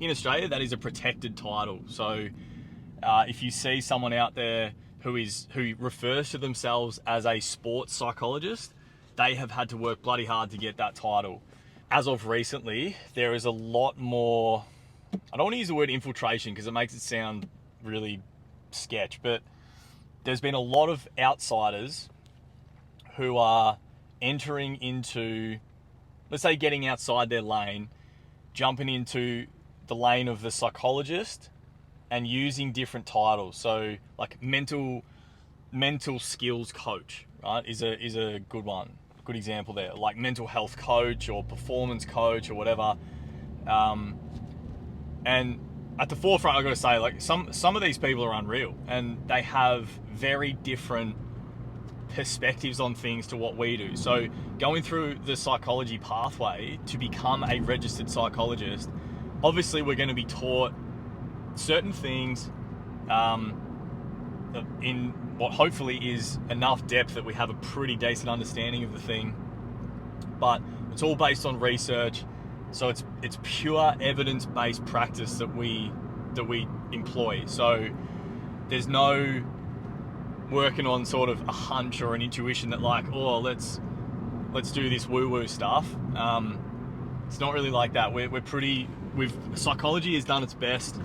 In Australia, that is a protected title. So if you see someone out there who refers to themselves as a sports psychologist, they have had to work bloody hard to get that title. As of recently, there is a lot more, I don't want to use the word infiltration because it makes it sound really sketch, but there's been a lot of outsiders who are entering into, let's say, getting outside their lane, jumping into the lane of the psychologist and using different titles. So like mental skills coach, right, is a good one, good example there. Like mental health coach or performance coach or whatever. And at the forefront, I've got to say, like some of these people are unreal and they have very different perspectives on things to what we do. So going through the psychology pathway to become a registered psychologist, obviously we're going to be taught certain things in what hopefully is enough depth that we have a pretty decent understanding of the thing, but it's all based on research. So it's pure evidence-based practice that we employ. So there's no working on sort of a hunch or an intuition that like, oh, let's do this woo-woo stuff. It's not really like that. Psychology has done its best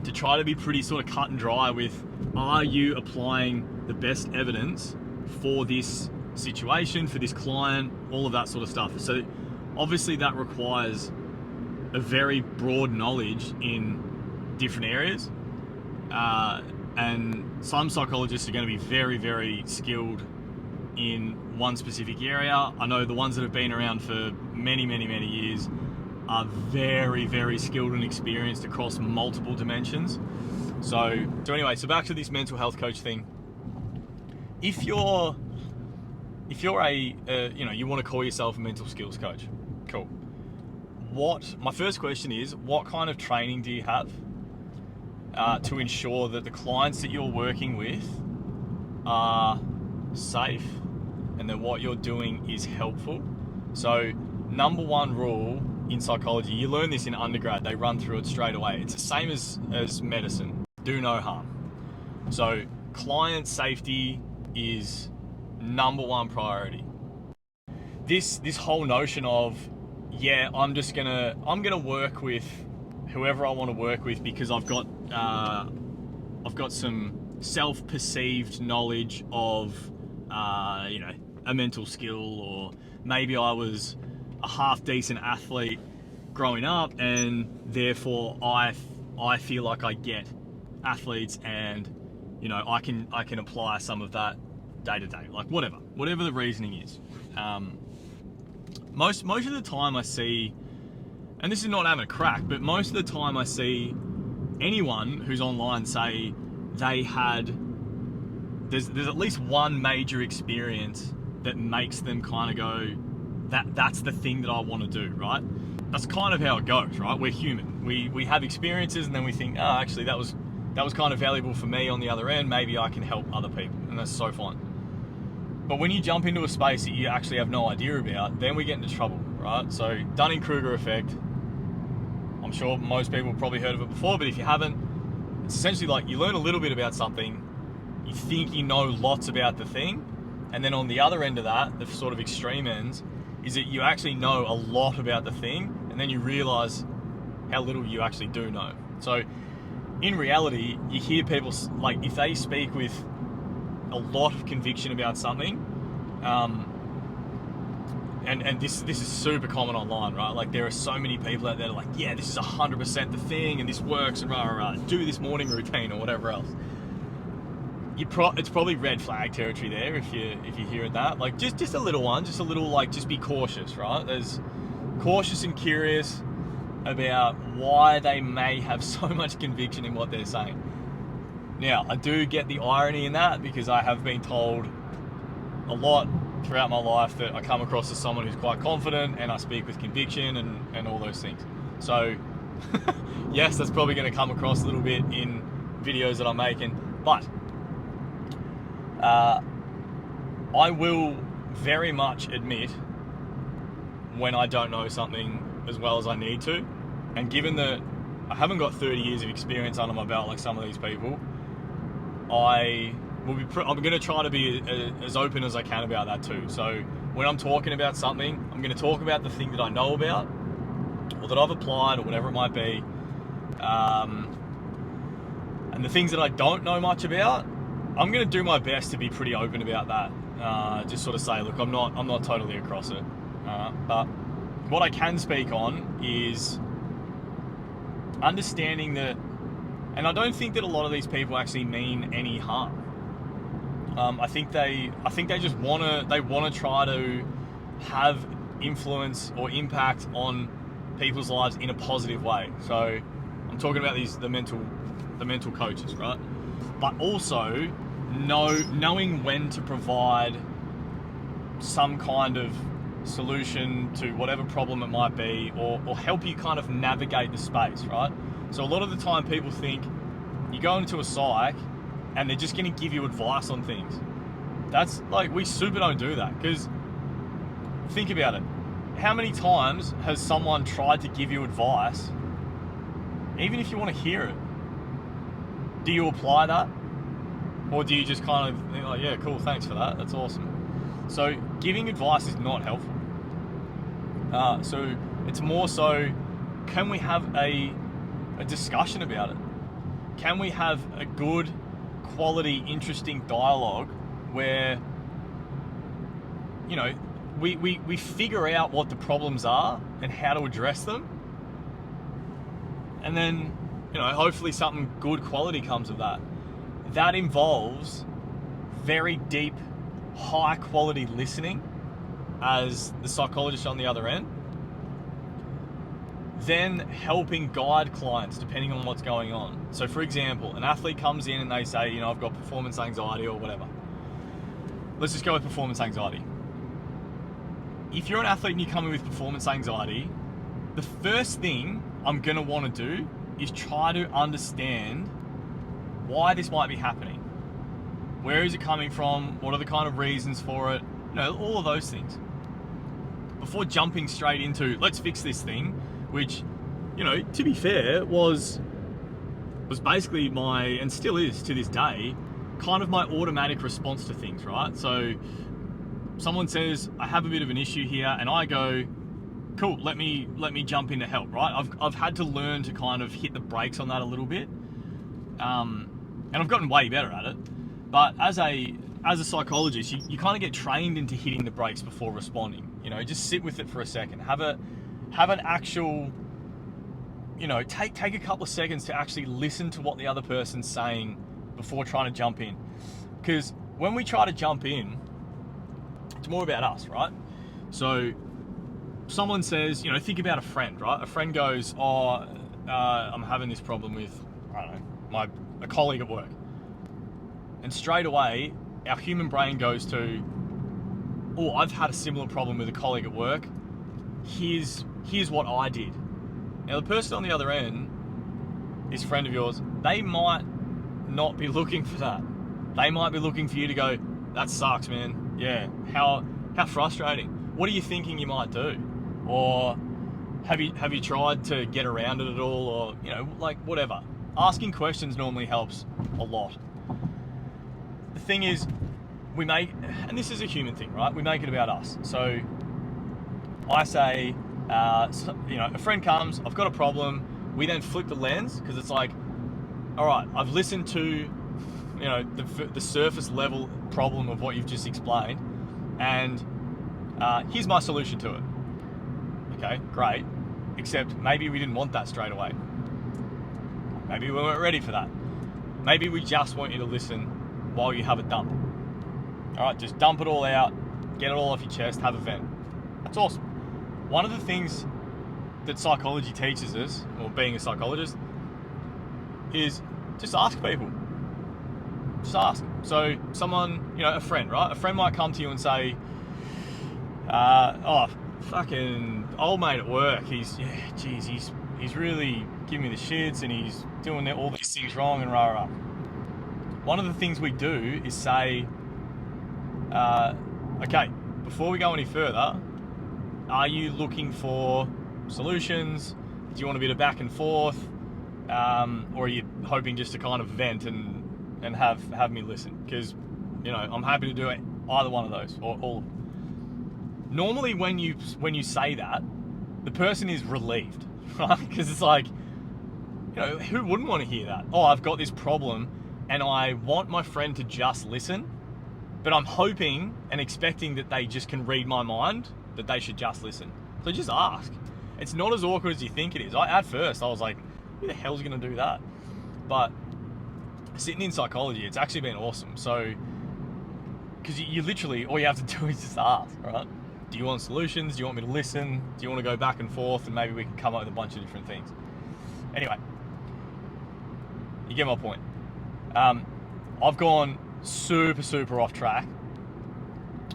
to try to be pretty sort of cut and dry with, are you applying the best evidence for this situation, for this client, all of that sort of stuff. So obviously that requires a very broad knowledge in different areas. And some psychologists are going to be very, very skilled in one specific area. I know the ones that have been around for many, many, many years are very, very skilled and experienced across multiple dimensions. So anyway, so back to this mental health coach thing. If you're you want to call yourself a mental skills coach, cool. My first question is, what kind of training do you have to ensure that the clients that you're working with are safe and that what you're doing is helpful? So number one rule in psychology, you learn this in undergrad, they run through it straight away. It's the same as medicine, do no harm. So client safety is number one priority. This whole notion of, yeah, I'm gonna work with whoever I want to work with because I've got some self-perceived knowledge of a mental skill, or maybe I was a half decent athlete growing up and therefore I feel like I get athletes and I can apply some of that day to day, like whatever the reasoning is. Most of the time I see, and this is not having a crack, but most of the time I see anyone who's online say there's at least one major experience that makes them kind of go, that's the thing that I want to do, right? That's kind of how it goes, right? We're human. We have experiences and then we think, oh, actually that was kind of valuable for me on the other end. Maybe I can help other people, and that's so fine. But when you jump into a space that you actually have no idea about, then we get into trouble, right? So Dunning-Kruger effect, I'm sure most people have probably heard of it before, but if you haven't, it's essentially like you learn a little bit about something, you think you know lots about the thing, and then on the other end of that, the sort of extreme ends, is that you actually know a lot about the thing, and then you realize how little you actually do know. So in reality, you hear people, like, if they speak with a lot of conviction about something, and this is super common online, right? Like, there are so many people out there like, yeah, this is 100% the thing, and this works, and do this morning routine or whatever else. It's probably red flag territory there if you hear that. Like, just a little one, just be cautious, right? There's cautious and curious about why they may have so much conviction in what they're saying. Now, I do get the irony in that because I have been told a lot throughout my life that I come across as someone who's quite confident and I speak with conviction and all those things. So yes, that's probably going to come across a little bit in videos that I'm making, but I will very much admit when I don't know something as well as I need to. And given that I haven't got 30 years of experience under my belt like some of these people. I'm going to try to be as open as I can about that too. So when I'm talking about something, I'm going to talk about the thing that I know about, or that I've applied, or whatever it might be. And the things that I don't know much about, I'm going to do my best to be pretty open about that. Just sort of say, look, I'm not totally across it. But what I can speak on is understanding that, and I don't think that a lot of these people actually mean any harm. I think they just want to try to have influence or impact on people's lives in a positive way. So I'm talking about the mental coaches, right? But also knowing when to provide some kind of solution to whatever problem it might be, or help you kind of navigate the space, right? So a lot of the time people think you go into a psych and they're just going to give you advice on things. That's like, we super don't do that, because think about it. How many times has someone tried to give you advice, even if you want to hear it? Do you apply that? Or do you just kind of think like, yeah, cool, thanks for that, that's awesome. So giving advice is not helpful. So it's more so, can we have a discussion about it? Can we have a good, quality, interesting dialogue where, you know, we figure out what the problems are and how to address them, and then, you know, hopefully something good quality comes of that. That involves very deep, high quality listening as the psychologist on the other end, then helping guide clients depending on what's going on. So for example, an athlete comes in and they say, you know, I've got performance anxiety or whatever. Let's just go with performance anxiety. If you're an athlete and you come in with performance anxiety, the first thing I'm going to want to do is try to understand why this might be happening. Where is it coming from? What are the kind of reasons for it? You know, all of those things. Before jumping straight into, let's fix this thing, which, you know, to be fair, was basically my, and still is to this day, kind of my automatic response to things, right? So someone says, I have a bit of an issue here, and I go, cool, let me jump in to help, right? I've had to learn to kind of hit the brakes on that a little bit. And I've gotten way better at it. But as a psychologist, you kind of get trained into hitting the brakes before responding. You know, just sit with it for a second. Have an actual, you know, take a couple of seconds to actually listen to what the other person's saying before trying to jump in. Because when we try to jump in, it's more about us, right? So someone says, you know, think about a friend, right? A friend goes, I'm having this problem with, I don't know, a colleague at work. And straight away, our human brain goes to, oh, I've had a similar problem with a colleague at work. Here's what I did. Now, the person on the other end, this friend of yours, they might not be looking for that. They might be looking for you to go, that sucks, man. Yeah, how frustrating. What are you thinking you might do? Or have you tried to get around it at all? Or, you know, like, whatever. Asking questions normally helps a lot. The thing is, and this is a human thing, right? We make it about us. So I say, you know, a friend comes, I've got a problem. We then flip the lens, because it's like, all right, I've listened to, you know, the surface level problem of what you've just explained, and here's my solution to it. Okay, great. Except maybe we didn't want that straight away. Maybe we weren't ready for that. Maybe we just want you to listen while you have a dump. All right, just dump it all out, get it all off your chest, have a vent. That's awesome. One of the things that psychology teaches us, or being a psychologist, is just ask people. Just ask. So someone, you know, a friend, right? A friend might come to you and say, oh, fucking old mate at work, he's really giving me the shits, and he's doing all these things wrong and rah rah. One of the things we do is say, okay, before we go any further, are you looking for solutions? Do you want a bit of back and forth? or are you hoping just to kind of vent and have me listen? Because, you know, I'm happy to do it, either one of those, or all of them. Normally when you say that, the person is relieved, right? Because it's like, you know, who wouldn't want to hear that? Oh, I've got this problem and I want my friend to just listen, but I'm hoping and expecting that they just can read my mind, that they should just listen. So just ask. It's not as awkward as you think it is. At first I was like, who the hell's going to do that? But sitting in psychology, it's actually been awesome. So, because you literally, all you have to do is just ask, right? Do you want solutions? Do you want me to listen? Do you want to go back and forth? And maybe we can come up with a bunch of different things. Anyway, you get my point. I've gone super off track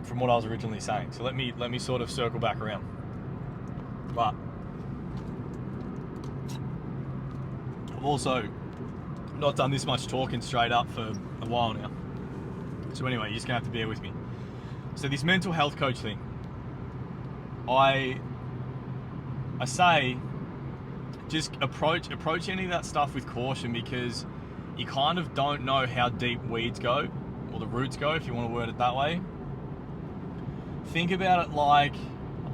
from what I was originally saying. So let me sort of circle back around. But I've also not done this much talking straight up for a while now. So anyway, you're just gonna have to bear with me. So this mental health coach thing, I say just approach any of that stuff with caution, because you kind of don't know how deep weeds go, or the roots go, if you want to word it that way. Think about it like,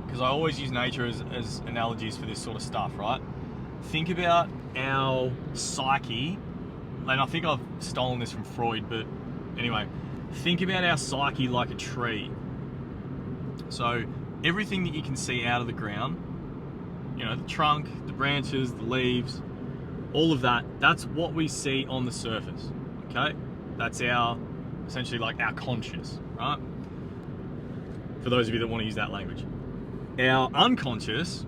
because I always use nature as analogies for this sort of stuff, right? Think about our psyche, and I think I've stolen this from Freud, but anyway, think about our psyche like a tree. So everything that you can see out of the ground, you know, the trunk, the branches, the leaves, all of that, that's what we see on the surface, okay? That's essentially like our conscious, right? For those of you that want to use that language. Our unconscious,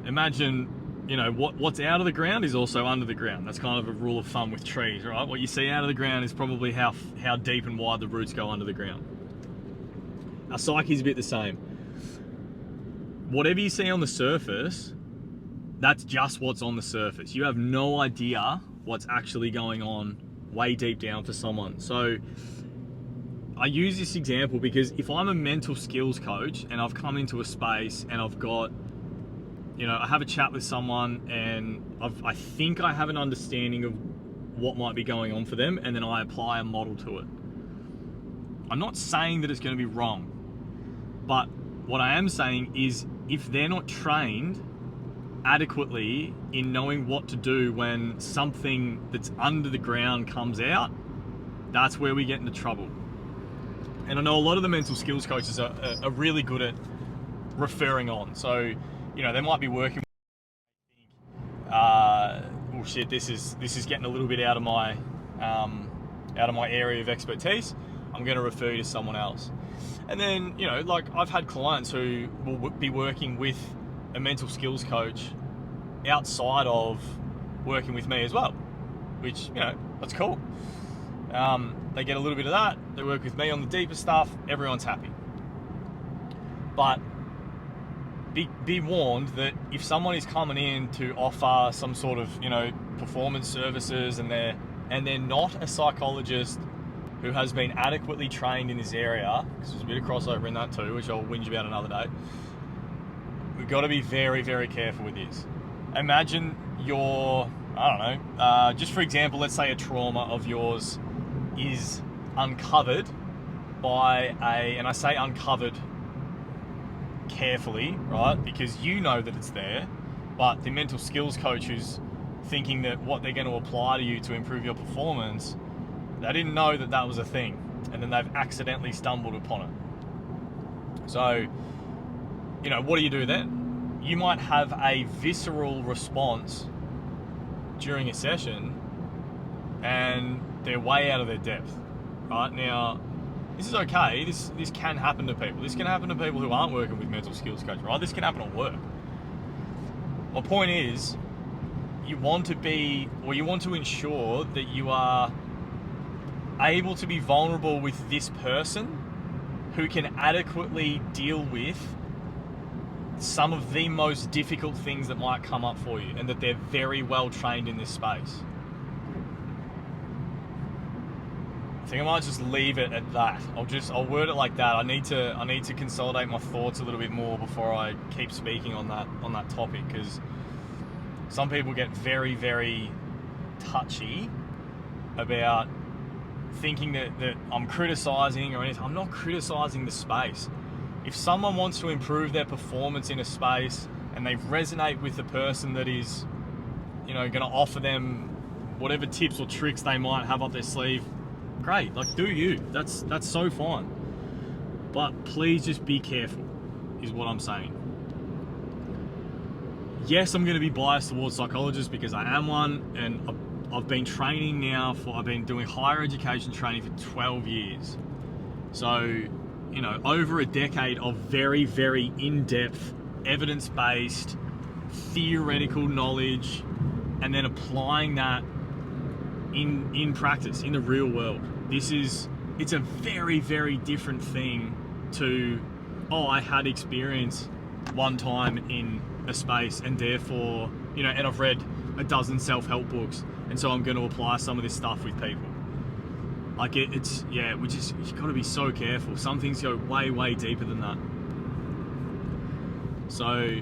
imagine, you know, what's out of the ground is also under the ground. That's kind of a rule of thumb with trees, right? What you see out of the ground is probably how deep and wide the roots go under the ground. Our psyche is a bit the same. Whatever you see on the surface, that's just what's on the surface. You have no idea what's actually going on way deep down for someone. So I use this example because if I'm a mental skills coach and I've come into a space and I've got, you know, I have a chat with someone and I think I have an understanding of what might be going on for them, and then I apply a model to it. I'm not saying that it's going to be wrong, but what I am saying is if they're not trained adequately in knowing what to do when something that's under the ground comes out, that's where we get into trouble. And I know a lot of the mental skills coaches are really good at referring on. So, you know, they might be working with, oh shit, this is getting a little bit out of my area of expertise. I'm going to refer you to someone else. And then, you know, like I've had clients who will be working with a mental skills coach outside of working with me as well, which, you know, that's cool. They get a little bit of that, they work with me on the deeper stuff, everyone's happy. But be warned that if someone is coming in to offer some sort of, you know, performance services and they're not a psychologist who has been adequately trained in this area, because there's a bit of crossover in that too, which I'll whinge about another day, we've got to be very, very careful with this. Imagine your, I don't know, just for example, let's say a trauma of yours is uncovered by and I say uncovered carefully, right? Because you know that it's there, but the mental skills coach who's thinking that what they're going to apply to you to improve your performance, they didn't know that that was a thing, and then they've accidentally stumbled upon it. So, you know, what do you do then? You might have a visceral response during a session and they're way out of their depth, right? Now, this is okay. This can happen to people. This can happen to people who aren't working with mental skills coach, right? This can happen at work. My point is, you want to ensure that you are able to be vulnerable with this person who can adequately deal with some of the most difficult things that might come up for you, and that they're very well trained in this space. I think I might just leave it at that. I'll word it like that. I need to consolidate my thoughts a little bit more before I keep speaking on that topic, because some people get very, very touchy about thinking that I'm criticizing or anything. I'm not criticizing the space. If someone wants to improve their performance in a space and they resonate with the person that is, going to offer them whatever tips or tricks they might have up their sleeve, great, like, do you. That's so fine. But please just be careful, is what I'm saying. Yes, I'm going to be biased towards psychologists because I am one, and I've been training now I've been doing higher education training for 12 years. So, over a decade of very, very in-depth, evidence-based, theoretical knowledge, and then applying that in practice, in the real world. It's a very, very different thing to, I had experience one time in a space and therefore, and I've read a dozen self-help books, and so I'm going to apply some of this stuff with people. Like you've got to be so careful. Some things go way, way deeper than that. So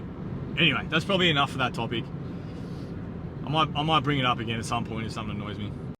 anyway, that's probably enough for that topic. I might bring it up again at some point if something annoys me.